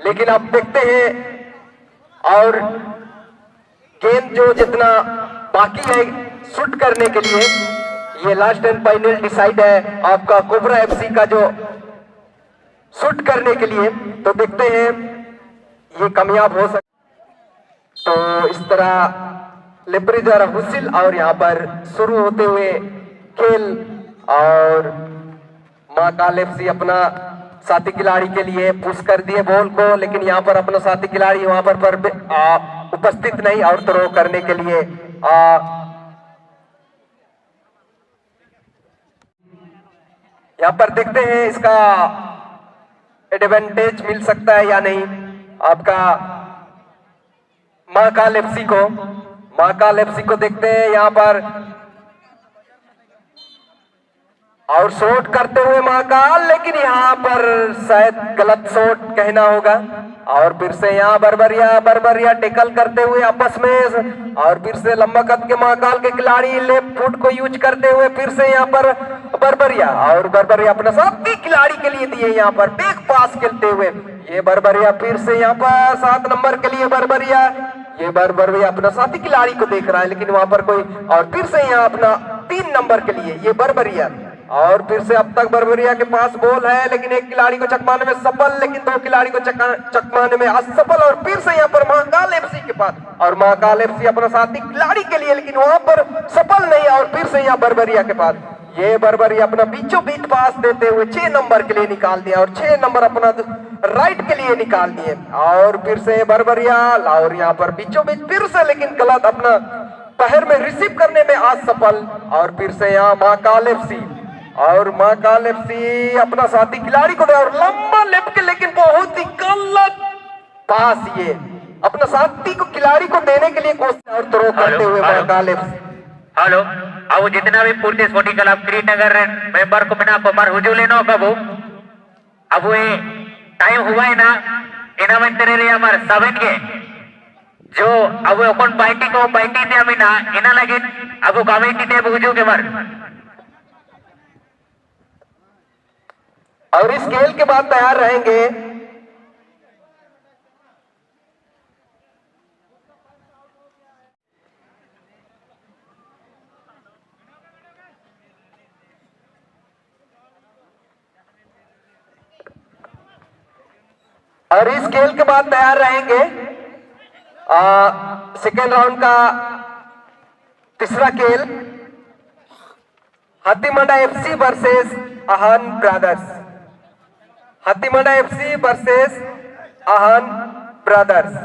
लेकिन अब देखते हैं और गेंद जो जितना बाकी है शूट करने के लिए, ये लास्ट एंड फाइनल डिसाइड है आपका कोबरा एफसी का जो शूट करने के लिए। तो देखते हैं ये कामयाब हो सकता। तो इस तरह लेब्रिजर हुसिल और यहाँ पर शुरू होते हुए खेल, और महाकाल एफसी अपना साथी खिलाड़ी के लिए पुश कर दिए बॉल को, लेकिन यहाँ पर अपना साथी खिलाड़ी वहां पर उपस्थित नहीं और थ्रो करने के लिए यहाँ पर देखते हैं इसका एडवांटेज मिल सकता है या नहीं आपका महाकाल एफसी को। महाकाल एफसी को देखते हैं यहाँ पर, और शॉट करते हुए महाकाल, लेकिन यहाँ पर शायद गलत शॉट कहना होगा। और फिर से यहाँ बरबरिया टेकल करते हुए आपस में, और फिर से लंबा कद के महाकाल के खिलाड़ी लेफ्ट फुट को यूज करते हुए फिर से यहाँ पर बरबरिया, और बरबरिया अपना साथी खिलाड़ी के लिए दिए यहाँ पर बैक पास खेलते हुए। ये बरबरिया फिर से यहाँ पर 7 नंबर के लिए बरबरिया, ये बरबरिया अपना साथी खिलाड़ी को देख रहा है, लेकिन वहां पर कोई, और फिर से यहाँ अपना 3 नंबर के लिए ये बरबरिया, और फिर से अब तक बरबरिया के पास बॉल है, लेकिन एक खिलाड़ी को चकमाने में सफल, लेकिन 2 खिलाड़ी को चकमाने में असफल। और फिर से यहाँ पर महाकाल एफसी के पास, और महाकाल एफसी अपना साथी खिलाड़ी के लिए, लेकिन वहां पर सफल नहीं। और फिर से यहाँ बरबरिया के पास, ये बरबरिया अपना बीचों बीच पास देते हुए 6 नंबर के लिए निकाल दिया, और 6 नंबर अपना राइट के लिए निकाल दिए। और फिर से बरबरिया, और यहाँ पर बीचों बीच फिर से, लेकिन गलत, अपना पैर में रिसीव करने में असफल। और फिर से यहाँ महाकाल एफसी, और महाकाल एफसी अपना साथी खिलाड़ी को दे, और लंबा लेफ्ट के, लेकिन बहुत ही गलत पास, ये अपना साथी को खिलाड़ी को देने के लिए कोशिश और थ्रो करते हुए महाकाल एफसी। हेलो, अब जितना भी पूर्ति स्पोर्टिंग क्लब श्रीनगर मेंबर को बिना पर हुजू लेना बाबू, अब वो टाइम हुआ है ना, इना में तेरे रे हमार 7 के जो अब अपन पार्टी को पार्टी दे हमें ना इना लगे, अब कमेटी दे हुजू के बार। और इस खेल के बाद तैयार रहेंगे सेकेंड राउंड का तीसरा खेल, हाथीमंडा एफसी वर्सेस आहन ब्रदर्स। हाथीमंडा एफसी वर्सेस आहन ब्रदर्स।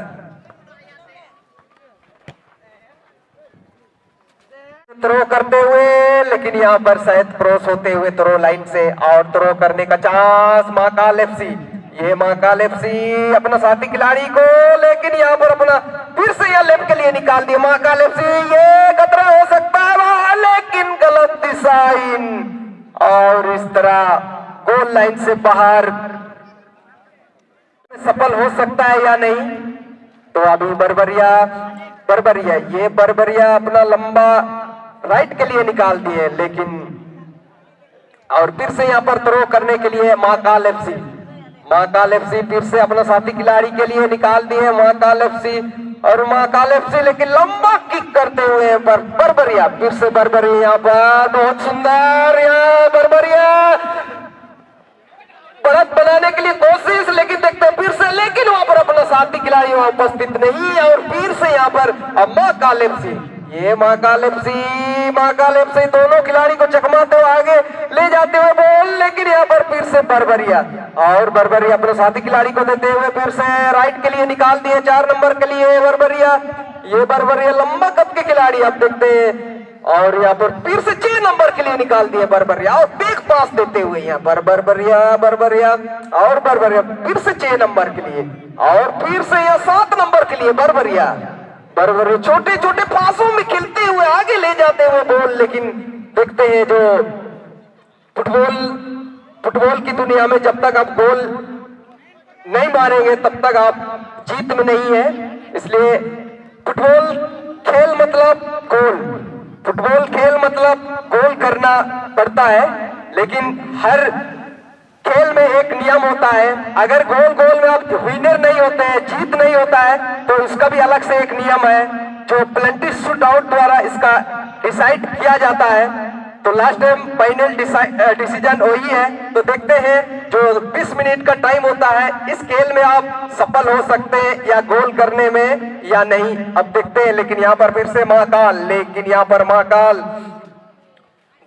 थ्रो करते हुए, लेकिन यहां पर शायद क्रॉस होते हुए थ्रो लाइन से, और थ्रो करने का चांस महाकाल एफसी। ये महाकाल एफसी अपना साथी खिलाड़ी को, लेकिन यहां पर अपना फिर से यह लेफ्ट के लिए निकाल दिया महाकाल एफसी। ये खतरा हो सकता है, लेकिन गलत दिशा इन, और इस तरह गोल लाइन से बाहर सफल हो सकता है या नहीं। तो अभी बरबरिया ये बरबरिया अपना लंबा राइट के लिए निकाल दिए, लेकिन और फिर से यहां पर थ्रो करने के लिए महाकाल एफसी। महाकाल एफसी फिर से अपना साथी खिलाड़ी के लिए निकाल दिए महाकाल एफसी, और महाकाल एफसी लेकिन लंबा किक करते हुए बरबरिया, फिर से बरबरिया यहाँ पर बहुत सुंदर, यहाँ बरबरिया बढ़त बनाने के लिए कोशिश, लेकिन देखते हैं फिर से, लेकिन वहां पर अपना साथी खिलाड़ी वहां उपस्थित नहीं। और फिर से यहाँ पर महाकाल एफसी, ये महाकाल एफसी दोनों खिलाड़ी को चकमाते हुए आगे ले जाते हुए बॉल, लेकिन यहाँ पर फिर से बरबरिया, और बरबरिया अपने साथी खिलाड़ी को देते हुए फिर से राइट के लिए निकाल दिए 4 नंबर के लिए बरबरिया। ये बरबरिया लंबा कद के खिलाड़ी आप देखते हैं, और यहाँ पर फिर से 6 नंबर के लिए निकाल दिए बरबरिया, और बैक पास देते हुए यहाँ पर बरबरिया और बरबरिया फिर से 6 नंबर के लिए, और फिर से यहाँ 7 नंबर के लिए बरबरिया छोटे छोटे पासों में खेलते हुए आगे ले जाते हुए बॉल। लेकिन देखते हैं जो फुटबॉल की दुनिया में जब तक आप गोल नहीं मारेंगे तब तक आप जीत में नहीं है, इसलिए फुटबॉल खेल मतलब गोल करना पड़ता है, लेकिन हर खेल में एक नियम होता है, अगर गोल में आप विनर नहीं से एक नियम है जो पेनल्टी शूटआउट द्वारा इसका डिसाइड किया जाता है। तो लास्ट टाइम फाइनल डिसीजन वही है। तो देखते हैं जो 20 मिनट का टाइम होता है, इस खेल में आप सफल हो सकते हैं या गोल करने में या नहीं, अब देखते हैं। लेकिन यहाँ पर फिर से महाकाल, लेकिन यहाँ पर महाकाल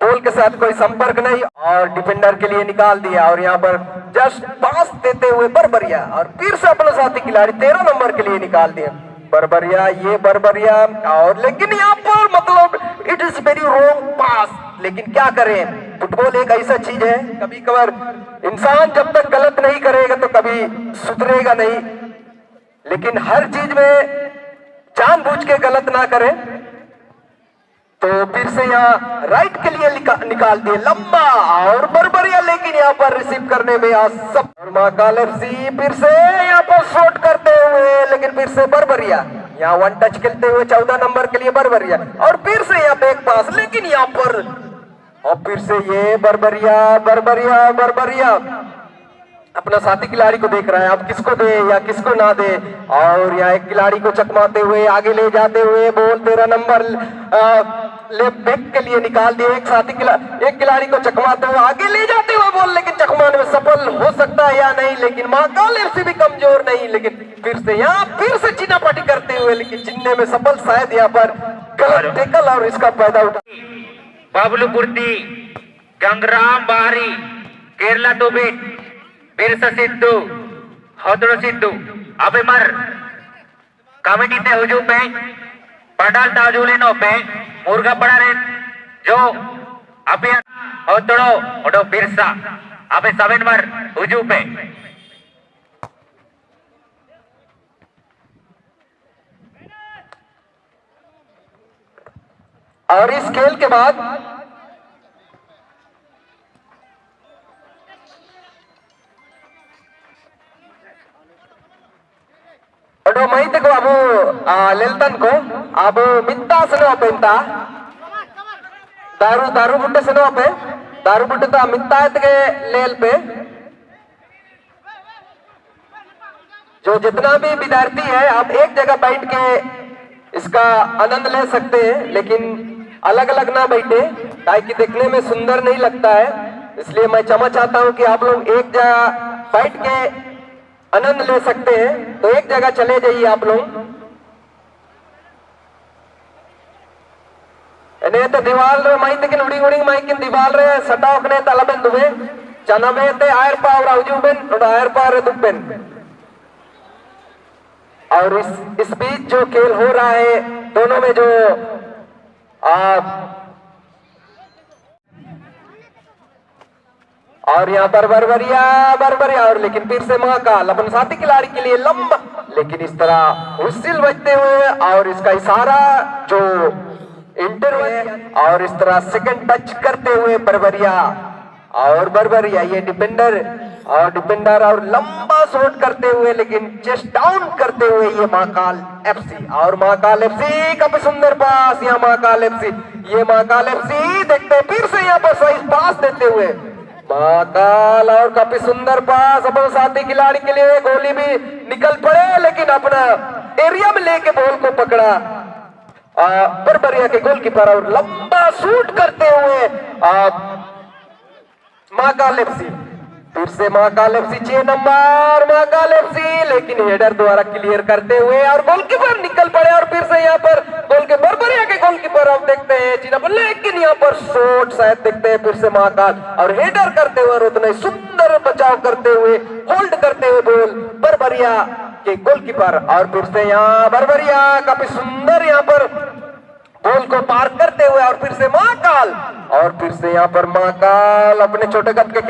बॉल के साथ कोई संपर्क नहीं और डिफेंडर के लिए निकाल दिया और यहाँ पर जस्ट पास देते हुए बरबरिया और फिर से अपने साथी खिलाड़ी 13 नंबर के लिए निकाल दिया बरबरिया, ये बरबरिया और लेकिन यहाँ पर मतलब इट इज वेरी रॉन्ग पास। लेकिन क्या करें, फुटबॉल एक ऐसा चीज है, कभी कभार इंसान जब तक गलत नहीं करेगा तो कभी सुधरेगा नहीं। लेकिन हर चीज में जानबूझ के गलत ना करें। तो फिर से यहाँ राइट के लिए निकाल दिए लंबा और बरबरिया, लेकिन यहाँ पर रिसीव करने में असफल। और महाकाल एफसी फिर से यहाँ पर शॉट करते हुए, लेकिन फिर से बरबरिया यहाँ वन टच खेलते हुए 14 नंबर के लिए बरबरिया और फिर से यहाँ बैक पास, लेकिन यहाँ पर और फिर से ये बरबरिया बरबरिया बरबरिया अपना साथी खिलाड़ी को देख रहा है, अब किसको दे या किसको ना दे। और यहाँ एक खिलाड़ी को चकमाते हुए आगे ले जाते हुए बॉल 13 नंबर लेफ्ट बैक के लिए निकाल दिए। एक खिलाड़ी को चकमाते हुए आगे ले जाते हुए बॉल, लेकिन चकमाने में सफल हो सकता है या नहीं। लेकिन महाकाल एफसी भी कमजोर नहीं, लेकिन फिर से यहाँ फिर से चिन्नापाटी करते हुए, लेकिन चिन्ने में सफल शायद यहाँ पर गलत टैकल और इसका फायदा उठा बाबलू कुर्ती, गंगराम बारी, केरला टू बीट, बिरसा सिद्धू, हदरो सिद्धू, अबे मर कमेटी ते हुजूम पे पडाल ताजुलेनो पे मुर्गा पड़ा रे जो अबे हदरो ओडो बिरसा अबे 7 मर हुजूम पे। और इस खेल के बाद మైతకు అబు లెల్తన్ को अब मित्ता सनो पेंता दारू बुट्टे सनो पे दारू बुट्टे तो मित्ता के लेल पे जो जितना भी विद्यार्थी है आप एक जगह बैठ के इसका आनंद ले सकते हैं, लेकिन अलग अलग ना बैठे ताकि देखने में सुंदर नहीं लगता है। इसलिए मैं क्षमा चाहता हूं कि आप लोग एक जगह बैठ के आनंद ले सकते हैं, तो एक जगह चले जाइए आप लोग। तो दीवाल माइकिन उड़ी उड़ी माइकिन दीवाल रे सटावकने तलबेन दुबे चनबेते आयर पावर आउजुबेन आयर पावर दुबेन। और इस बीच जो खेल हो रहा है दोनों में जो और यहाँ पर बरबरिया और लेकिन फिर से महाकाल अपने साथी खिलाड़ी के लिए लंबा, लेकिन इस तरह हुस्सिल बजते हुए और इसका इशारा जो इंटर है और इस तरह सेकंड टच करते हुए बरबरिया ये डिफेंडर और लंबा शॉट करते हुए, लेकिन चेस्ट डाउन करते हुए ये महाकाल एफसी और महाकाल एफसी काफी सुंदर पास। यहाँ महाकाल एफसी देखते फिर से यहाँ पर सही पास देते हुए महाकाल और काफी सुंदर पास अपने साथी खिलाड़ी के लिए। गोली भी निकल पड़े, लेकिन अपना एरिया में लेके बॉल को पकड़ा बरबरिया के गोलकीपर और लंबा शूट करते हुए महाकाल एफसी फिर से Mahakal FC 6 number Mahakal FC, लेकिन हेडर द्वारा क्लियर करते हुए और गोलकीपर निकल पड़े और फिर से यहाँ पर बरबरिया के गोलकीपर हम देखते हैं जिन्हें पर, लेकिन यहाँ पर शॉट शायद देखते हैं फिर से महाकाल और हेडर करते हुए और उतने सुंदर बचाव करते हुए होल्ड करते हुए बॉल बरबरिया के गोलकीपर और फिर से यहाँ बरबरिया काफी सुंदर यहाँ पर बॉल को पार करते हुए और फिर से महाकाल और फिर से यहाँ पर महाकाल अपने छोटे कद के एक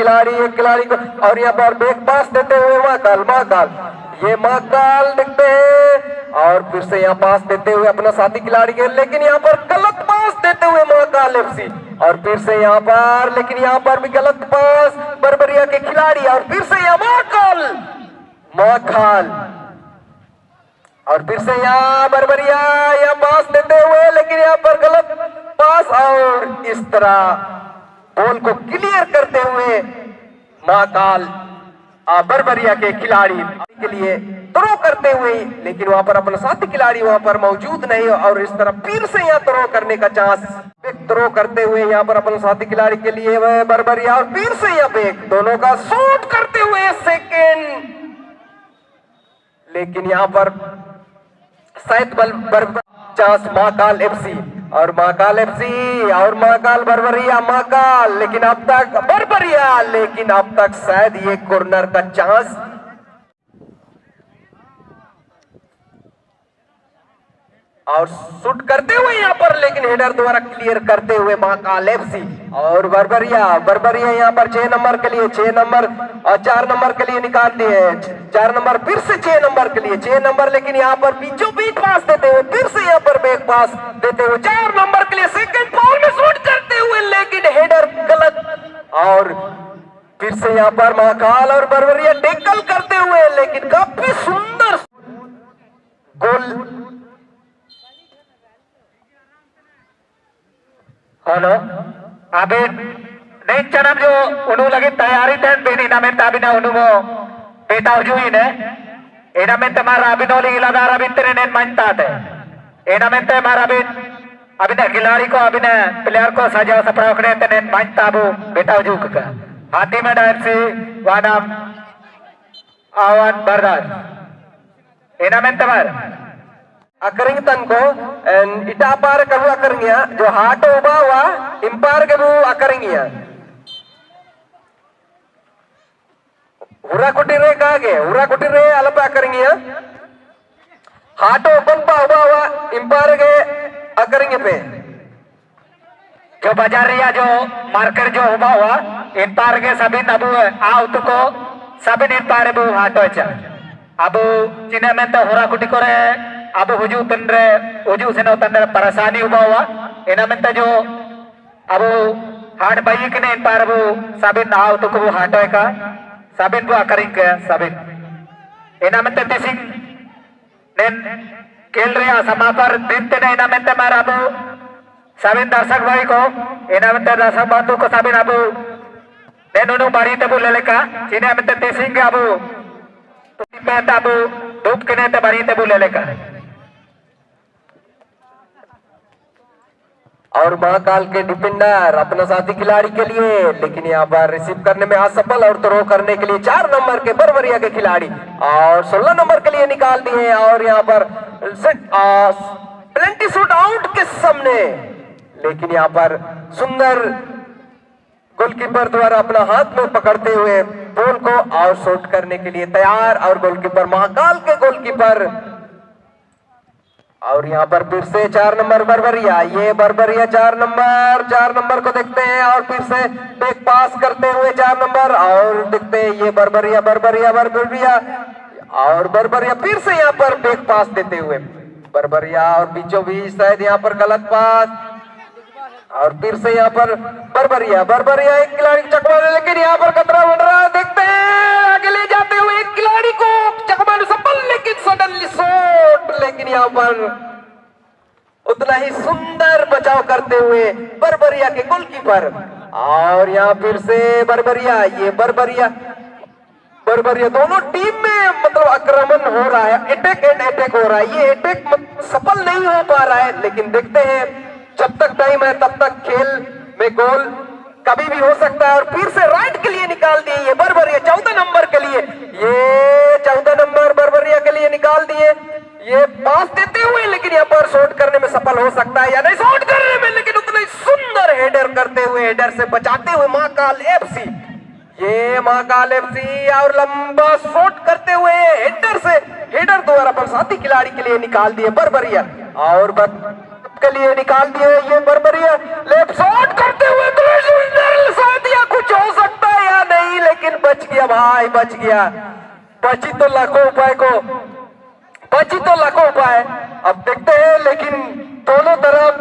खिलाड़ी को और यहाँ पर बैक पास देते हुए महाकाल ये महाकाल देखते हैं और फिर से यहाँ पास देते हुए अपना साथी खिलाड़ी के, लेकिन यहाँ पर गलत पास देते हुए महाकाल एफसी और फिर से यहाँ पर, लेकिन यहाँ पर भी गलत पास बरबरिया के खिलाड़ी और फिर से यहाँ महाकाल और फिर से यहाँ बरबरिया यहाँ पास देते हुए, लेकिन यहाँ पर गलत पास और इस तरह बॉल को क्लियर करते हुए महाकाल बरबरिया के खिलाड़ी के लिए थ्रो करते हुए, लेकिन वहां पर अपना साथी खिलाड़ी वहां पर मौजूद नहीं, और इस तरह फिर से यहाँ थ्रो करने का चांस, थ्रो करते हुए यहाँ पर अपने साथी खिलाड़ी के लिए वह बरबरिया, और फिर से यहाँ पे दोनों का शॉट करते हुए सेकेंड, लेकिन यहाँ पर शायद चांस महाकाल एफसी और महाकाल एफसी और महाकाल बरबरिया, महाकाल, लेकिन अब तक बरबरिया, लेकिन अब तक शायद ये कॉर्नर का चांस, और शूट करते हुए यहाँ पर, लेकिन हेडर द्वारा क्लियर करते हुए महाकाल एफसी और बरबरिया यहाँ पर 6 नंबर के लिए, 6 नंबर और 4 नंबर के लिए निकाल दिए, 4 नंबर फिर से 6 नंबर के लिए, 6 नंबर, लेकिन यहाँ पर बीचों बीच पास देते हुए, फिर से यहाँ पर बैक पास देते हुए 4 नंबर के लिए सेकंड बॉल में शूट करते हुए, लेकिन हेडर गलत, और फिर से यहाँ पर महाकाल और बरबरिया टैकल करते हुए, लेकिन काफी सुंदर गोल। हेलो अबे नहीं चनम जो उन्हों लगे तैयारी तन बेनी ना में ताबिना उन्हों बेटा जुई ने एना में तमारा अभिनोली इलादार अभी तेरे ने मानता है एना में तमारा अभी ना खिलाड़ी को अभी ना प्लेयर को सजा सपरा उकने तेरे मानता अबू बेटा जुक का हाथी में डायर से वानाम आवान बर्दार एना में तमारा अकरिंग तन को इटा पार कबू अकरिंगिया जो हाट उबा हुआ इंपार कबू अकरिंगिया हुरा कुटीरे कागे हुरा कुटीरे अलप अकरिंगिया हाट ओपन पा उबा हुआ इंपार के अकरिंगे पे जो बाजारिया जो मार्केट जो उबा हुआ इंपार के सभी नबू आउट को सभी इंपार बु हाटो चा अब चिन्ह में तो हुरा कुटी करे अब हुजू तंद्रे हुजू से नो तंद्रे परेशानी हुआ हुआ इना में तो जो अब हाट बाई के ने पार वो साबिन आओ तो को हाटो का साबिन वो करेंगे के साबिन इना में तो दिसिंग ने खेल रहे हैं समापर दिन ते ने इना में तो मारा वो साबिन दर्शक भाई को इना में तो दर्शक बातों को साबिन अब ने नुनु बारी ते बोले लेका चिन्ह में तो दिसिंग अब तो मैं तो अब धूप के ने ते बारी ते बोले लेका और महाकाल के डिफेंडर अपना साथी खिलाड़ी के लिए, लेकिन यहाँ पर रिसीव करने में असफल, और थ्रो करने के लिए 4 नंबर के बरबरिया के खिलाड़ी और 16 नंबर के लिए निकाल दिए, और यहाँ पर प्लेंटी शूट आउट के सामने, लेकिन यहाँ पर सुंदर गोलकीपर द्वारा अपना हाथ में पकड़ते हुए बॉल को और शॉट करने के लिए तैयार, और गोलकीपर महाकाल के गोलकीपर, और यहाँ पर फिर से 4 नंबर बरबरिया, ये बरबरिया 4 नंबर को देखते हैं, और फिर से बैक पास करते हुए 4 नंबर, और देखते हैं ये बरबरिया और बरबरिया फिर से यहाँ पर बैक पास देते हुए बरबरिया, और बीचों बीच शायद यहाँ पर गलत पास, और फिर से यहाँ पर बरबरिया एक खिलाड़ी को चकमा, लेकिन यहाँ पर खतरा बढ़ रहा है, देखते हैं आगे ले जाते हुए एक खिलाड़ी को चकमा सफल, लेकिन सडनली शॉट, लेकिन यहाँ पर उतना ही सुंदर बचाव करते हुए बरबरिया के गोलकीपर, और यहाँ फिर से बरबरिया, ये बरबरिया दोनों टीम में मतलब आक्रमण हो रहा है, अटैक एंड अटैक हो रहा है, ये अटैक सफल नहीं हो पा रहा है, लेकिन देखते हैं जब तक टाइम है तब तक खेल में गोल कभी भी हो सकता है, और फिर से राइट के लिए निकाल दिए ये बरबरिया 14 नंबर के लिए, ये 14 नंबर बरबरिया के लिए निकाल दिए, ये पास देते हुए, लेकिन यहाँ पर शॉट करने में सफल हो सकता है या नहीं शॉट करने में, लेकिन उतना ही सुंदर हेडर करते हुए, हेडर से बचाते हुए महाकाल एफसी, ये महाकाल एफसी, और लंबा शॉट करते हुए हेडर द्वारा पर साथी खिलाड़ी के लिए निकाल दिए बरबरिया, और के लिए निकाल दिए ये बरबरिया, लेफ्ट शॉट करते हुए शायद या कुछ हो सकता है या नहीं, लेकिन बच गया भाई, बच गया, बची तो लाखों उपाय, अब देखते हैं, लेकिन दोनों तरफ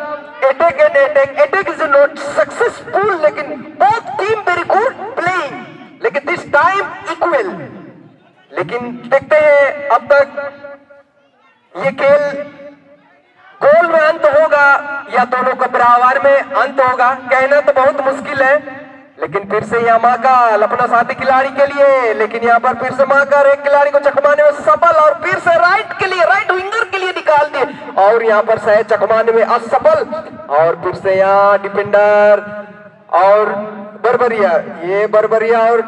अटैक इज नॉट सक्सेसफुल, लेकिन both team very good playing, लेकिन दिस टाइम इक्वल, लेकिन देखते हैं अब तक ये खेल गोल में अंत होगा या दोनों का बराबर में अंत होगा, कहना तो बहुत मुश्किल है, लेकिन फिर से यहाँ महाकाल अपना साथी खिलाड़ी के लिए, लेकिन यहाँ पर फिर से महाकाल एक खिलाड़ी को चकमाने में सफल और फिर से राइट के लिए, राइट विंगर के लिए निकाल दिए और यहाँ पर शायद चकमाने में असफल। और फिर से यहाँ डिफेंडर और बरबरिया, ये बरबरिया और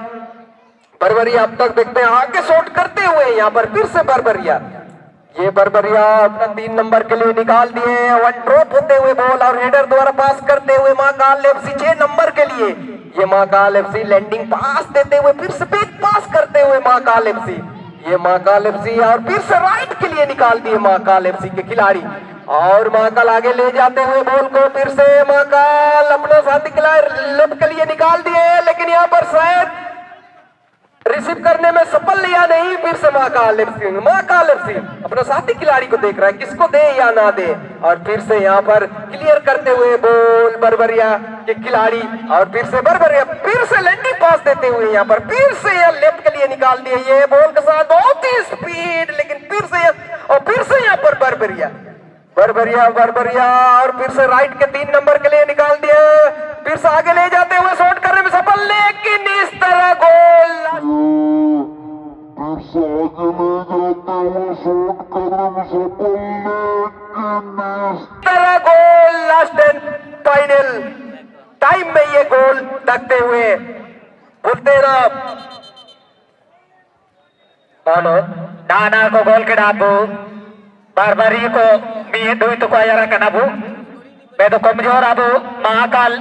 बरबरिया अब तक देखते हैं आगे शॉट करते हुए, यहाँ पर फिर से बरबरिया, ये बरबरिया अपना 3 नंबर के लिए निकाल दिए। वन ड्रॉप होते हुए बॉल और हेडर द्वारा पास करते हुए महाकाल एफसी 6 नंबर के लिए, ये महाकाल एफसी लैंडिंग पास देते हुए फिर से बैक पास करते हुए महाकाल एफसी, ये महाकाल एफसी और फिर से राइट के लिए निकाल दिए महाकाल एफसी के खिलाड़ी और महाकाल आगे ले जाते हुए बॉल को फिर से महाकाल अपना साथी खिलाड़ी लेफ्ट के लिए निकाल दिए, लेकिन यहाँ पर शायद रिसीव करने में सफल या नहीं। फिर से महाकाल एफसी अपना साथी खिलाड़ी को देख रहा है किसको दे या ना दे और फिर से यहाँ पर क्लियर करते हुए बॉल बरबरिया के खिलाड़ी और फिर से बरबरिया फिर से लैंडिंग पास देते हुए यहाँ पर फिर से यह लेफ्ट के लिए निकाल दिए, ये बॉल के साथ बहुत ही स्पीड, लेकिन फिर से और फिर से यहाँ पर बरबरिया और फिर से राइट के 3 नंबर के लिए निकाल दिया, फिर से आगे ले जाते हुए शॉट करने में सफल, लेकिन इस तरह गोल लास्ट एंड फाइनल टाइम में ये गोल लगते हुए बोलते ना नाना को गोल के डाबू बारबारी को मी दुई तो आया कनाबू मैं तो कमजोर आबू महाकाल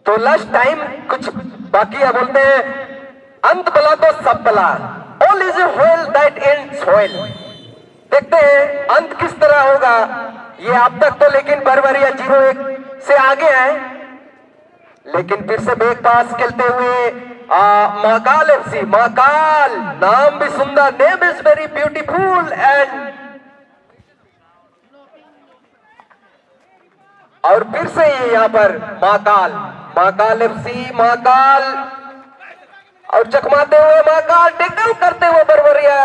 तो लास्ट टाइम कुछ बाकी है, बोलते हैं अंत बला तो सब बला, all is whale that ends well. देखते हैं अंत किस तरह होगा ये अब तक तो, लेकिन बरबरिया 0-1 से आगे है, लेकिन फिर से बैक पास खेलते हुए महाकाल एफसी, महाकाल नाम भी सुंदर, name is very beautiful and और फिर से ये यहाँ पर महाकाल एफसी महाकाल और चकमाते हुए महाकाल टैकल करते हुए बरबरिया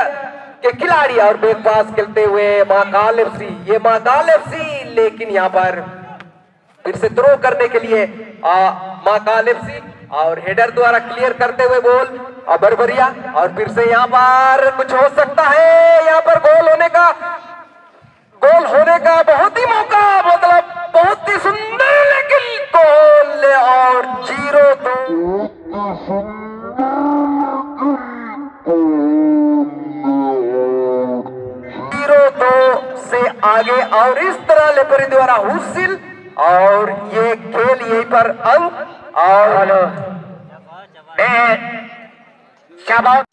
के खिलाड़ी और बैक पास खेलते हुए महाकाल एफसी, ये महाकाल एफसी, लेकिन यहाँ पर फिर से थ्रो करने के लिए महाकाल एफसी और हेडर द्वारा क्लियर करते हुए बॉल और बरबरिया और फिर से यहाँ पर कुछ हो सकता है, यहाँ पर गोल होने का बहुत ही मौका, मतलब बहुत ही सुंदर, लेकिन गोल और 0-2 से आगे और इस तरह लेपरी द्वारा हुसिल और ये खेल यहीं पर अंत और शाबाश।